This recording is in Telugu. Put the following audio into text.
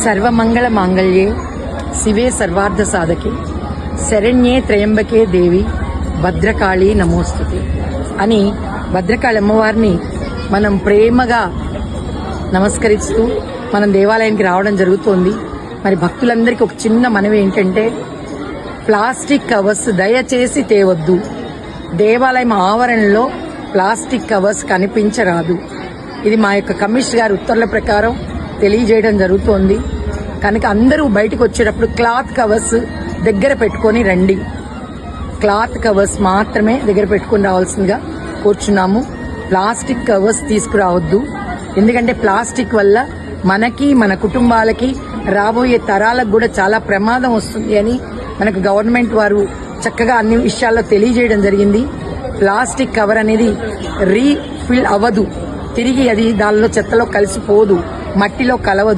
సర్వమంగళ మాంగళ్యే శివే సర్వార్థ సాధకే శరణ్యే త్రయంబకే దేవి భద్రకాళి నమోస్తుతే అని భద్రకాళి అమ్మవారిని మనం ప్రేమగా నమస్కరిస్తూ మనం దేవాలయానికి రావడం జరుగుతోంది. మరి భక్తులందరికీ ఒక చిన్న మనవి ఏంటంటే, ప్లాస్టిక్ కవర్స్ దయచేసి తేవద్దు. దేవాలయం ఆవరణలో ప్లాస్టిక్ కవర్స్ కనిపించరాదు. ఇది మా యొక్క కమిషనర్ గారి ఉత్తర్వుల ప్రకారం తెలియజేయడం జరుగుతోంది. కనుక అందరూ బయటకు వచ్చేటప్పుడు క్లాత్ కవర్స్ దగ్గర పెట్టుకొని రండి. క్లాత్ కవర్స్ మాత్రమే దగ్గర పెట్టుకుని రావాల్సిందిగా కోరుచున్నాము. ప్లాస్టిక్ కవర్స్ తీసుకురావద్దు. ఎందుకంటే ప్లాస్టిక్ వల్ల మనకి, మన కుటుంబాలకి, రాబోయే తరాలకు కూడా చాలా ప్రమాదం వస్తుంది అని మనకు గవర్నమెంట్ వారు చక్కగా అన్ని విషయాల్లో తెలియజేయడం జరిగింది. ప్లాస్టిక్ కవర్ అనేది రీఫిల్ అవ్వదు, తిరిగి అది దానిలో చెత్తలో కలిసిపోదు, మట్టిలో కలవదు.